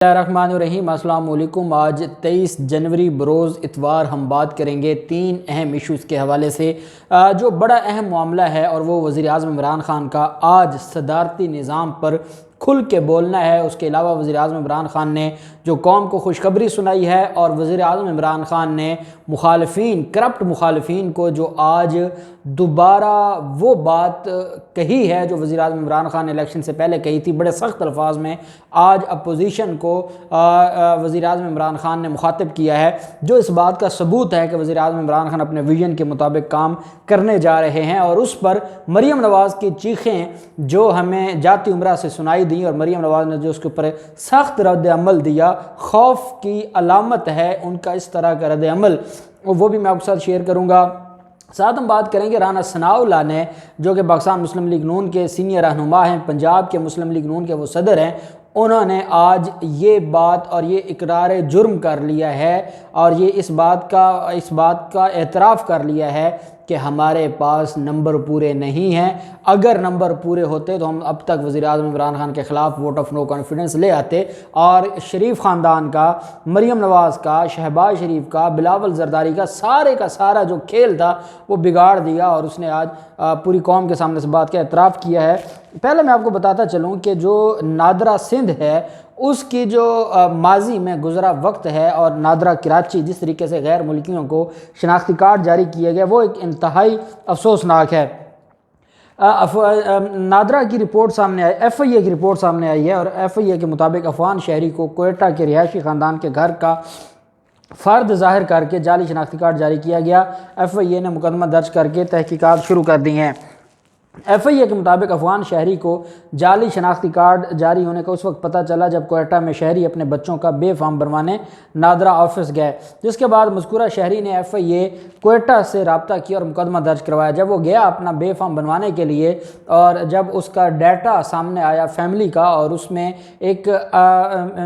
الرحمن السلام علیکم۔ آج 23 جنوری بروز اتوار ہم بات کریں گے 3 اہم ایشوز کے حوالے سے۔ جو بڑا اہم معاملہ ہے اور وہ وزیر اعظم عمران خان کا آج صدارتی نظام پر کھل کے بولنا ہے۔ اس کے علاوہ وزیر اعظم عمران خان نے جو قوم کو خوشخبری سنائی ہے، اور وزیر اعظم عمران خان نے کرپٹ مخالفین کو جو آج دوبارہ وہ بات کہی ہے جو وزیر اعظم عمران خان نے الیکشن سے پہلے کہی تھی بڑے سخت الفاظ میں، آج اپوزیشن کو وزیر اعظم عمران خان نے مخاطب کیا ہے، جو اس بات کا ثبوت ہے کہ وزیر اعظم عمران خان اپنے ویژن کے مطابق کام کرنے جا رہے ہیں۔ اور اس پر مریم نواز کی چیخیں جو ہمیں جاتی عمرہ سے سنائی دیں، اور مریم نواز نے جو اس کے اوپر سخت رد عمل دیا، خوف کی علامت ہے ان کا اس طرح کا رد عمل، وہ بھی میں آپ کے ساتھ شیئر کروں گا۔ ساتھ ہم بات کریں گے رانا ثناءاللہ نے، جو کہ پاکستان مسلم لیگ نون کے سینئر رہنما ہیں، پنجاب کے مسلم لیگ نون کے وہ صدر ہیں، انہوں نے آج یہ بات اور یہ اقرار جرم کر لیا ہے، اور یہ اس بات کا اعتراف کر لیا ہے کہ ہمارے پاس نمبر پورے نہیں ہیں۔ اگر نمبر پورے ہوتے تو ہم اب تک وزیر اعظم عمران خان کے خلاف ووٹ آف نو کانفیڈنس لے آتے، اور شریف خاندان کا، مریم نواز کا، شہباز شریف کا، بلاول زرداری کا سارا جو کھیل تھا وہ بگاڑ دیا، اور اس نے آج پوری قوم کے سامنے اس بات کا اعتراف کیا ہے۔ پہلے میں آپ کو بتاتا چلوں کہ جو نادرا سندھ ہے اس کی جو ماضی میں گزرا وقت ہے، اور نادرا کراچی جس طریقے سے غیر ملکیوں کو شناختی کارڈ جاری کیے گئے، وہ ایک انتہائی افسوسناک ہے۔ نادرا کی رپورٹ سامنے آئی، ایف آئی اے کی رپورٹ سامنے آئی ہے، اور ایف آئی اے کے مطابق افغان شہری کو کوئٹہ کے رہائشی خاندان کے گھر کا فرد ظاہر کر کے جعلی شناختی کارڈ جاری کیا گیا۔ ایف آئی اے نے مقدمہ درج کر کے تحقیقات شروع کر دی ہیں۔ ایف آئی اے کے مطابق افغان شہری کو جعلی شناختی کارڈ جاری ہونے کا اس وقت پتہ چلا جب کوئٹہ میں شہری اپنے بچوں کا بے فارم بنوانے نادرا آفس گئے، جس کے بعد مذکورہ شہری نے ایف آئی اے کوئٹہ سے رابطہ کیا اور مقدمہ درج کروایا۔ جب وہ گیا اپنا بے فارم بنوانے کے لیے، اور جب اس کا ڈیٹا سامنے آیا فیملی کا، اور اس میں ایک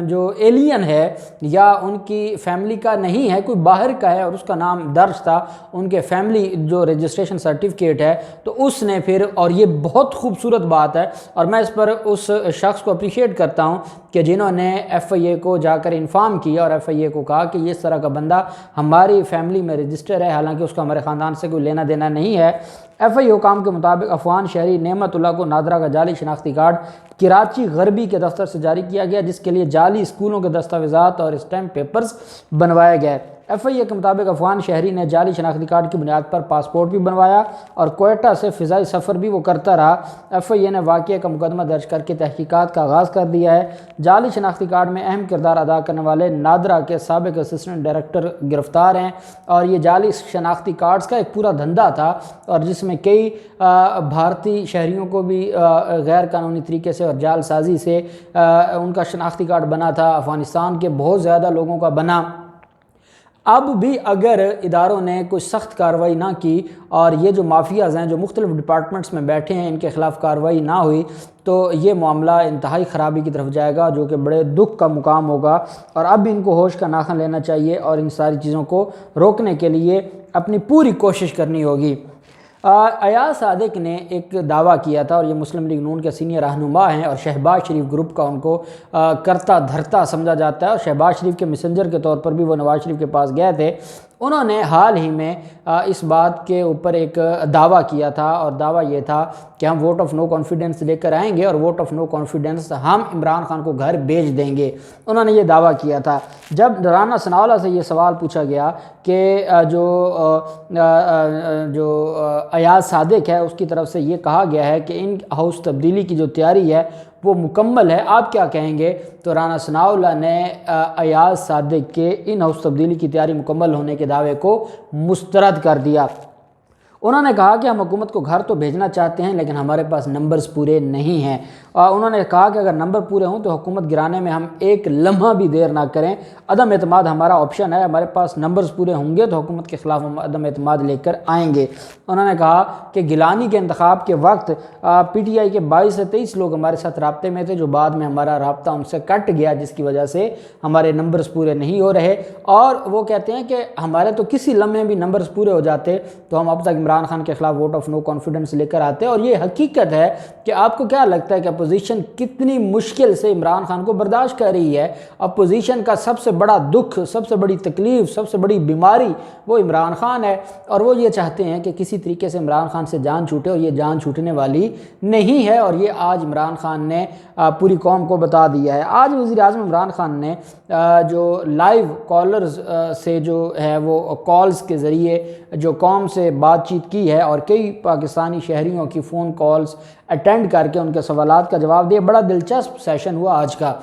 جو ایلین ہے یا ان کی فیملی کا نہیں ہے، کوئی باہر کا ہے، اور اس کا نام درج تھا ان کے فیملی جو رجسٹریشن سرٹیفکیٹ ہے، تو اس نے پھر، اور یہ بہت خوبصورت بات ہے، اور میں اس پر اس شخص کو اپریشیٹ کرتا ہوں کہ جنہوں نے ایف آئی اے کو جا کر انفارم کیا اور ایف آئی اے کو کہا کہ یہ اس طرح کا بندہ ہماری فیملی میں رجسٹر ہے، حالانکہ اس کا ہمارے خاندان سے کوئی لینا دینا نہیں ہے۔ ایف آئی اے حکام کے مطابق افغان شہری نعمت اللہ کو نادرا کا جعلی شناختی کارڈ کراچی غربی کے دفتر سے جاری کیا گیا، جس کے لیے جعلی اسکولوں کے دستاویزات اور اسٹیمپ پیپرز بنوائے گئے۔ ایف آئی اے کے مطابق افغان شہری نے جعلی شناختی کارڈ کی بنیاد پر پاسپورٹ بھی بنوایا، اور کوئٹہ سے فضائی سفر بھی وہ کرتا رہا۔ ایف آئی اے نے واقعے کا مقدمہ درج کر کے تحقیقات کا آغاز کر دیا ہے۔ جعلی شناختی کارڈ میں اہم کردار ادا کرنے والے نادرا کے سابق اسسٹنٹ ڈائریکٹر گرفتار ہیں، اور یہ جعلی شناختی کارڈز کا ایک پورا دھندا تھا، اور جس میں کئی بھارتی شہریوں کو بھی غیر قانونی طریقے سے اور جعل سازی سے ان کا شناختی کارڈ بنا تھا، افغانستان کے بہت زیادہ لوگوں کا بنا۔ اب بھی اگر اداروں نے کوئی سخت کارروائی نہ کی، اور یہ جو مافیاز ہیں جو مختلف ڈپارٹمنٹس میں بیٹھے ہیں، ان کے خلاف کارروائی نہ ہوئی، تو یہ معاملہ انتہائی خرابی کی طرف جائے گا، جو کہ بڑے دکھ کا مقام ہوگا۔ اور اب ان کو ہوش کا ناخن لینا چاہیے، اور ان ساری چیزوں کو روکنے کے لیے اپنی پوری کوشش کرنی ہوگی۔ ایاز صادق نے ایک دعویٰ کیا تھا، اور یہ مسلم لیگ نون کے سینئر رہنما ہیں، اور شہباز شریف گروپ کا ان کو کرتا دھرتا سمجھا جاتا ہے، اور شہباز شریف کے میسنجر کے طور پر بھی وہ نواز شریف کے پاس گئے تھے۔ انہوں نے حال ہی میں اس بات کے اوپر ایک دعویٰ کیا تھا، اور دعویٰ یہ تھا کہ ہم ووٹ آف نو کانفیڈنس لے کر آئیں گے، اور ووٹ آف نو کانفیڈنس ہم عمران خان کو گھر بھیج دیں گے، انہوں نے یہ دعویٰ کیا تھا۔ جب رانا ثناءاللہ سے یہ سوال پوچھا گیا کہ جو ایاز صادق ہے اس کی طرف سے یہ کہا گیا ہے کہ ان ہاؤس تبدیلی کی جو تیاری ہے وہ مکمل ہے، آپ کیا کہیں گے، تو رانا ثناءاللہ نے ایاز صادق کے ان ہاؤس تبدیلی کی تیاری مکمل ہونے کے دعوے کو مسترد کر دیا۔ انہوں نے کہا کہ ہم حکومت کو گھر تو بھیجنا چاہتے ہیں، لیکن ہمارے پاس نمبرز پورے نہیں ہیں، اور انہوں نے کہا کہ اگر نمبر پورے ہوں تو حکومت گرانے میں ہم ایک لمحہ بھی دیر نہ کریں، عدم اعتماد ہمارا آپشن ہے، ہمارے پاس نمبرز پورے ہوں گے تو حکومت کے خلاف ہم عدم اعتماد لے کر آئیں گے۔ انہوں نے کہا کہ گیلانی کے انتخاب کے وقت پی ٹی آئی کے 22 سے 23 لوگ ہمارے ساتھ رابطے میں تھے، جو بعد میں ہمارا رابطہ ان سے کٹ گیا، جس کی وجہ سے ہمارے نمبرز پورے نہیں ہو رہے، اور وہ کہتے ہیں کہ ہمارے تو کسی لمحے بھی نمبرز پورے ہو جاتے تو ہم اب تک عمران عمران خان کے خلاف ووٹ آف نو کانفیڈنس لے کر آتے ہیں۔ اور یہ حقیقت ہے کہ آپ کو کیا لگتا ہے کہ اپوزیشن کتنی مشکل سے عمران خان کو برداشت کر رہی ہے؟ اپوزیشن کا سب سے بڑا دکھ، سب سے بڑی تکلیف، سب سے بڑی بیماری وہ عمران خان ہے، اور وہ یہ چاہتے ہیں کہ کسی طریقے سے عمران خان سے جان چھوٹے، اور یہ جان چھوٹنے والی نہیں ہے، اور یہ آج عمران خان نے پوری قوم کو بتا دیا ہے۔ آج وزیر اعظم عمران خان نے جو لائیو کالرز سے جو ہے وہ کالز کے ذریعے جو قوم سے بات چیت کی ہے، اور کئی پاکستانی شہریوں کی فون کالز اٹینڈ کر کے ان کے سوالات کا جواب دیا، بڑا دلچسپ سیشن ہوا آج کا۔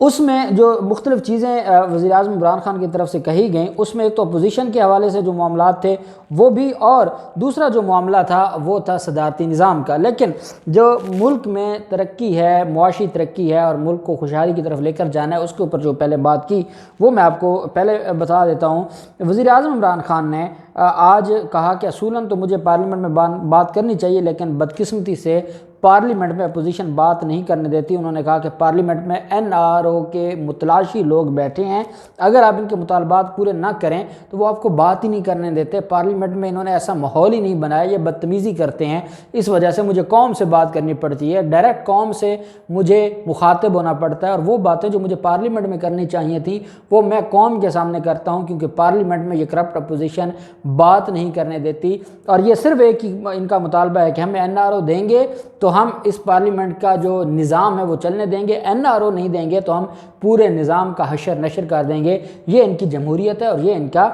اس میں جو مختلف چیزیں وزیر اعظم عمران خان کی طرف سے کہی گئیں، اس میں ایک تو اپوزیشن کے حوالے سے جو معاملات تھے وہ بھی، اور دوسرا جو معاملہ تھا وہ تھا صدارتی نظام کا۔ لیکن جو ملک میں ترقی ہے، معاشی ترقی ہے، اور ملک کو خوشحالی کی طرف لے کر جانا ہے، اس کے اوپر جو پہلے بات کی وہ میں آپ کو پہلے بتا دیتا ہوں۔ وزیر اعظم عمران خان نے آج کہا کہ اصولاً تو مجھے پارلیمنٹ میں بات کرنی چاہیے، لیکن بدقسمتی سے پارلیمنٹ میں اپوزیشن بات نہیں کرنے دیتی۔ انہوں نے کہا کہ پارلیمنٹ میں NRO کے متلاشی لوگ بیٹھے ہیں، اگر آپ ان کے مطالبات پورے نہ کریں تو وہ آپ کو بات ہی نہیں کرنے دیتے۔ پارلیمنٹ میں انہوں نے ایسا ماحول ہی نہیں بنایا، یہ بدتمیزی کرتے ہیں، اس وجہ سے مجھے قوم سے بات کرنی پڑتی ہے، ڈائریکٹ قوم سے مجھے مخاطب ہونا پڑتا ہے، اور وہ باتیں جو مجھے پارلیمنٹ میں کرنی چاہیے تھیں وہ میں قوم کے سامنے کرتا ہوں، کیونکہ پارلیمنٹ میں یہ کرپٹ اپوزیشن بات نہیں کرنے دیتی۔ اور یہ صرف ایک ہی ان کا مطالبہ ہے کہ ہمیں NRO دیں گے تو ہم اس پارلیمنٹ کا جو نظام ہے وہ چلنے دیں گے، NRO نہیں دیں گے تو ہم پورے نظام کا حشر نشر کر دیں گے۔ یہ ان کی جمہوریت ہے، اور یہ ان کا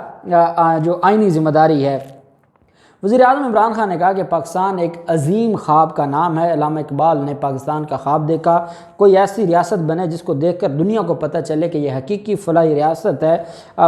جو آئینی ذمہ داری ہے۔ وزیر اعظم عمران خان نے کہا کہ پاکستان ایک عظیم خواب کا نام ہے، علامہ اقبال نے پاکستان کا خواب دیکھا، کوئی ایسی ریاست بنے جس کو دیکھ کر دنیا کو پتہ چلے کہ یہ حقیقی فلاحی ریاست ہے۔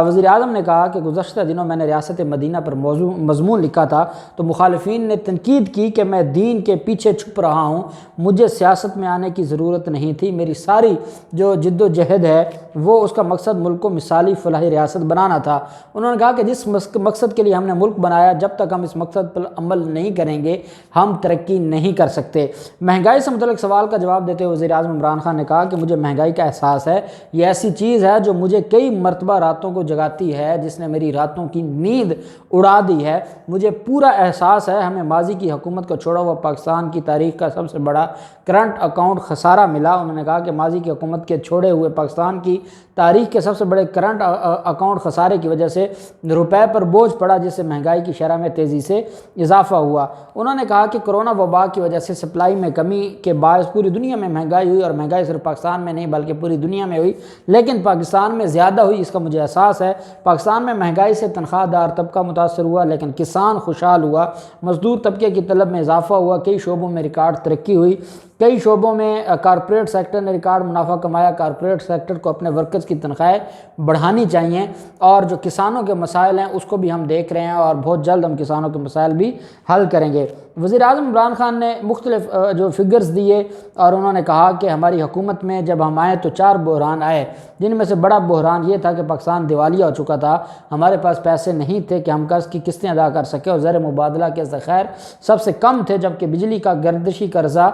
وزیر اعظم نے کہا کہ گزشتہ دنوں میں نے ریاست مدینہ پر مضمون لکھا تھا تو مخالفین نے تنقید کی کہ میں دین کے پیچھے چھپ رہا ہوں، مجھے سیاست میں آنے کی ضرورت نہیں تھی، میری ساری جو جد و جہد ہے وہ اس کا مقصد ملک کو مثالی فلاحی ریاست بنانا تھا۔ انہوں نے کہا کہ جس مقصد کے لیے ہم نے ملک بنایا، جب تک ہم اس مقصد پر عمل نہیں کریں گے ہم ترقی نہیں کر سکتے۔ مہنگائی سے متعلق سوال کا جواب دیتے ہوئے وزیر اعظم عمران خان نے کہا کہ مجھے مہنگائی کا احساس ہے، یہ ایسی چیز ہے جو مجھے کئی مرتبہ راتوں کو جگاتی ہے، جس نے میری راتوں کی نیند اڑا دی ہے، مجھے پورا احساس ہے ہمیں ماضی کی حکومت کو چھوڑا ہوا پاکستان کی تاریخ کا سب سے بڑا کرنٹ اکاؤنٹ خسارہ ملا۔ انہوں نے کہا کہ ماضی کی حکومت کے چھوڑے ہوئے پاکستان کی تاریخ کے سب سے بڑے کرنٹ اکاؤنٹ خسارے کی وجہ سے روپے پر بوجھ پڑا، جس سے مہنگائی کی شرح میں تیزی سے اضافہ ہوا۔ انہوں نے کہا کہ کرونا وبا کی وجہ سے سپلائی میں کمی کے باعث پوری دنیا میں مہنگائی ہوئی، اور مہنگائی صرف پاکستان میں نہیں بلکہ پوری دنیا میں ہوئی، لیکن پاکستان میں زیادہ ہوئی، اس کا مجھے احساس ہے۔ پاکستان میں مہنگائی سے تنخواہ دار طبقہ متاثر ہوا، لیکن کسان خوشحال ہوا، مزدور طبقے کی طلب میں اضافہ ہوا، کئی شعبوں میں ریکارڈ ترقی ہوئی، کئی شعبوں میں کارپوریٹ سیکٹر نے ریکارڈ منافع کمایا۔ کارپوریٹ سیکٹر کو اپنے ورکرز کی تنخواہیں بڑھانی چاہیے، اور جو کسانوں کے مسائل ہیں اس کو بھی ہم دیکھ رہے ہیں، اور بہت جلد ہم کسانوں کے مسائل بھی حل کریں گے۔ وزیر اعظم عمران خان نے مختلف جو فگرز دیے، اور انہوں نے کہا کہ ہماری حکومت میں جب ہم آئے تو 4 بحران آئے، جن میں سے بڑا بحران یہ تھا کہ پاکستان دیوالیہ ہو چکا تھا، ہمارے پاس پیسے نہیں تھے کہ ہم قرض کی قسطیں ادا کر سکیں، اور زر مبادلہ کے ذخائر سب سے کم تھے، جبکہ بجلی کا گردشی قرضہ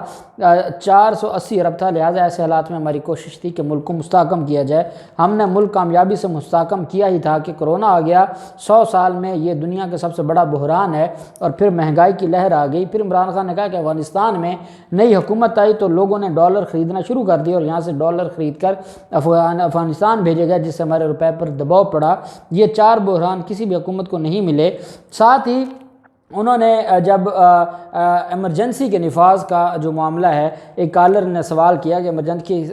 480 ارب تھا۔ لہٰذا ایسے حالات میں ہماری کوشش تھی کہ ملک کو مستحکم کیا جائے، ہم نے ملک کامیابی سے مستحکم کیا ہی تھا کہ کرونا آ گیا، 100 سال میں یہ دنیا کا سب سے بڑا بحران ہے، اور پھر مہنگائی کی لہر آ گئی۔ پھر عمران خان نے کہا کہ افغانستان میں نئی حکومت آئی تو لوگوں نے ڈالر خریدنا شروع کر دیا، اور یہاں سے ڈالر خرید کر افغانستان بھیجے گئے، جس سے ہمارے روپے پر دباؤ پڑا۔ یہ 4 بحران کسی بھی حکومت کو نہیں ملے۔ ساتھ ہی انہوں نے جب ایمرجنسی کے نفاذ کا جو معاملہ ہے، ایک کالر نے سوال کیا کہ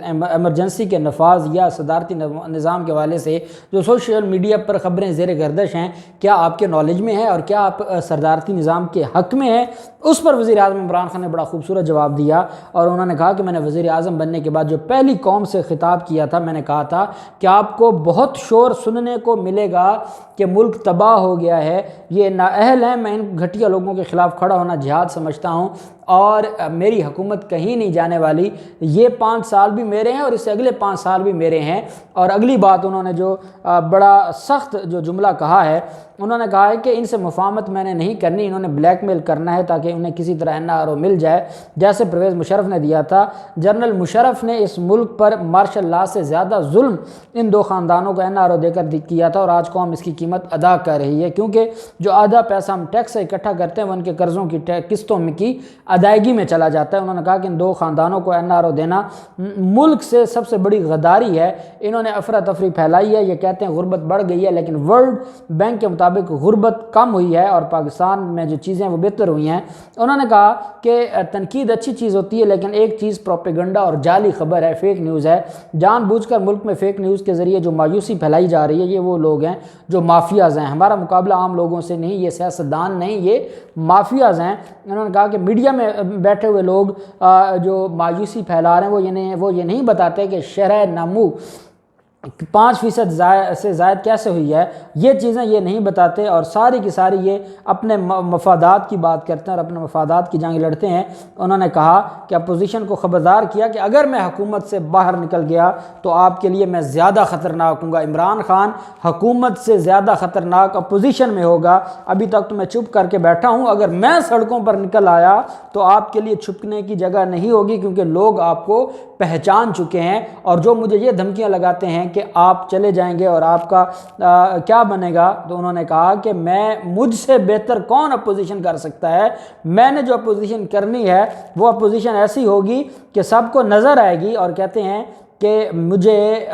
ایمرجنسی کے نفاذ یا صدارتی نظام کے حوالے سے جو سوشل میڈیا پر خبریں زیر گردش ہیں، کیا آپ کے نالج میں ہے اور کیا آپ صدارتی نظام کے حق میں ہیں؟ اس پر وزیر اعظم عمران خان نے بڑا خوبصورت جواب دیا، اور انہوں نے کہا کہ میں نے وزیر اعظم بننے کے بعد جو پہلی قوم سے خطاب کیا تھا، میں نے کہا تھا کہ آپ کو بہت شور سننے کو ملے گا کہ ملک تباہ ہو گیا ہے، یہ نااہل ہیں، میں ان گھٹیا لوگوں کے خلاف کھڑا ہونا جہاد سمجھتا ہوں، اور میری حکومت کہیں نہیں جانے والی، یہ 5 سال بھی میرے ہیں اور اس سے اگلے 5 سال بھی میرے ہیں۔ اور اگلی بات انہوں نے جو بڑا سخت جو جملہ کہا ہے، انہوں نے کہا ہے کہ ان سے مفاہمت میں نے نہیں کرنی، انہوں نے بلیک میل کرنا ہے تاکہ انہیں کسی طرح NRO مل جائے، جیسے پرویز مشرف نے دیا تھا۔ جنرل مشرف نے اس ملک پر مارشل لا سے زیادہ ظلم ان 2 خاندانوں کو NRO دے کر کیا تھا، اور آج قوم اس کی قیمت ادا کر رہی ہے، کیونکہ جو آدھا پیسہ ہم ٹیکس سے اکٹھا کرتے ہیں وہ ان کے قرضوں کی قسطوں کی ادائیگی میں چلا جاتا ہے۔ انہوں نے کہا کہ ان 2 خاندانوں کو NRO دینا ملک سے سب سے بڑی غداری ہے۔ انہوں نے افراتفری پھیلائی ہے، یہ کہتے ہیں غربت بڑھ گئی ہے، لیکن ورلڈ بینک کے مطابق غربت کم ہوئی ہے اور پاکستان میں جو چیزیں وہ بہتر ہوئی ہیں۔ انہوں نے کہا کہ تنقید اچھی چیز ہوتی ہے، لیکن ایک چیز پروپیگنڈا اور جعلی خبر ہے، فیک نیوز ہے۔ جان بوجھ کر ملک میں فیک نیوز کے ذریعے جو مایوسی پھیلائی جا رہی ہے، یہ وہ لوگ ہیں جو مافیاز ہیں۔ ہمارا مقابلہ عام لوگوں سے نہیں، یہ سیاستدان نہیں، یہ مافیاز ہیں۔ انہوں نے کہا کہ میڈیا میں بیٹھے ہوئے لوگ جو مایوسی پھیلا رہے ہیں وہ یہ نہیں بتاتے کہ شرح نمو 5% سے زائد کیسے ہوئی ہے، یہ چیزیں یہ نہیں بتاتے، اور ساری کی ساری یہ اپنے مفادات کی بات کرتے ہیں اور اپنے مفادات کی جنگ لڑتے ہیں۔ انہوں نے کہا کہ اپوزیشن کو خبردار کیا کہ اگر میں حکومت سے باہر نکل گیا تو آپ کے لیے میں زیادہ خطرناک ہوں گا۔ عمران خان حکومت سے زیادہ خطرناک اپوزیشن میں ہوگا، ابھی تک تو میں چپ کر کے بیٹھا ہوں، اگر میں سڑکوں پر نکل آیا تو آپ کے لیے چھپنے کی جگہ نہیں ہوگی، کیونکہ لوگ آپ کو پہچان چکے ہیں، اور جو مجھے یہ دھمکیاں لگاتے ہیں کہ آپ چلے جائیں گے اور آپ کا کیا بنے گا، تو انہوں نے کہا کہ مجھ سے بہتر کون اپوزیشن کر سکتا ہے، میں نے جو اپوزیشن کرنی ہے وہ اپوزیشن ایسی ہوگی کہ سب کو نظر آئے گی، اور کہتے ہیں کہ مجھے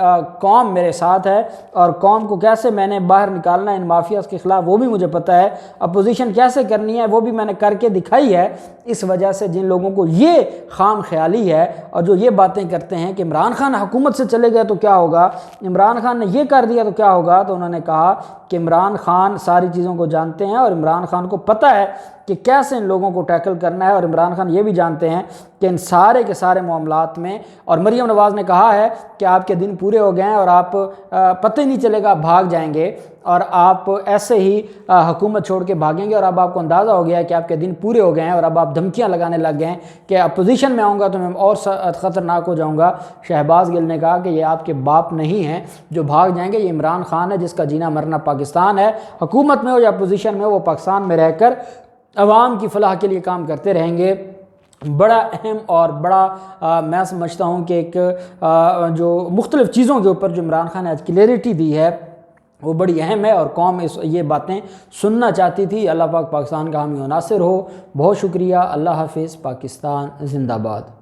قوم میرے ساتھ ہے، اور قوم کو کیسے میں نے باہر نکالنا ہے ان مافیاز کے خلاف وہ بھی مجھے پتہ ہے، اپوزیشن کیسے کرنی ہے وہ بھی میں نے کر کے دکھائی ہے۔ اس وجہ سے جن لوگوں کو یہ خام خیالی ہے اور جو یہ باتیں کرتے ہیں کہ عمران خان حکومت سے چلے گئے تو کیا ہوگا، عمران خان نے یہ کر دیا تو کیا ہوگا، تو انہوں نے کہا کہ عمران خان ساری چیزوں کو جانتے ہیں اور عمران خان کو پتہ ہے کہ کیسے ان لوگوں کو ٹیکل کرنا ہے، اور عمران خان یہ بھی جانتے ہیں کہ ان سارے کے سارے معاملات میں، اور مریم نواز نے کہا ہے کہ آپ کے دن پورے ہو گئے ہیں اور آپ پتہ ہی نہیں چلے گا بھاگ جائیں گے، اور آپ ایسے ہی حکومت چھوڑ کے بھاگیں گے، اور اب آپ کو اندازہ ہو گیا ہے کہ آپ کے دن پورے ہو گئے ہیں، اور اب آپ دھمکیاں لگانے لگ گئے ہیں کہ اپوزیشن میں آؤں گا تو میں اور خطرناک ہو جاؤں گا۔ شہباز گل نے کہا کہ یہ آپ کے باپ نہیں ہیں جو بھاگ جائیں گے، یہ عمران خان ہے جس کا جینا مرنا پاکستان ہے، حکومت میں ہو یا اپوزیشن میں ہو، وہ پاکستان میں رہ کر عوام کی فلاح کے لیے کام کرتے رہیں گے۔ بڑا اہم اور بڑا میں سمجھتا ہوں کہ ایک جو مختلف چیزوں کے اوپر جو عمران خان نے آج کلیئرٹی دی ہے وہ بڑی اہم ہے، اور قوم یہ باتیں سننا چاہتی تھی۔ اللہ پاک پاکستان کا حامی و ناصر ہو۔ بہت شکریہ۔ اللہ حافظ۔ پاکستان زندہ باد۔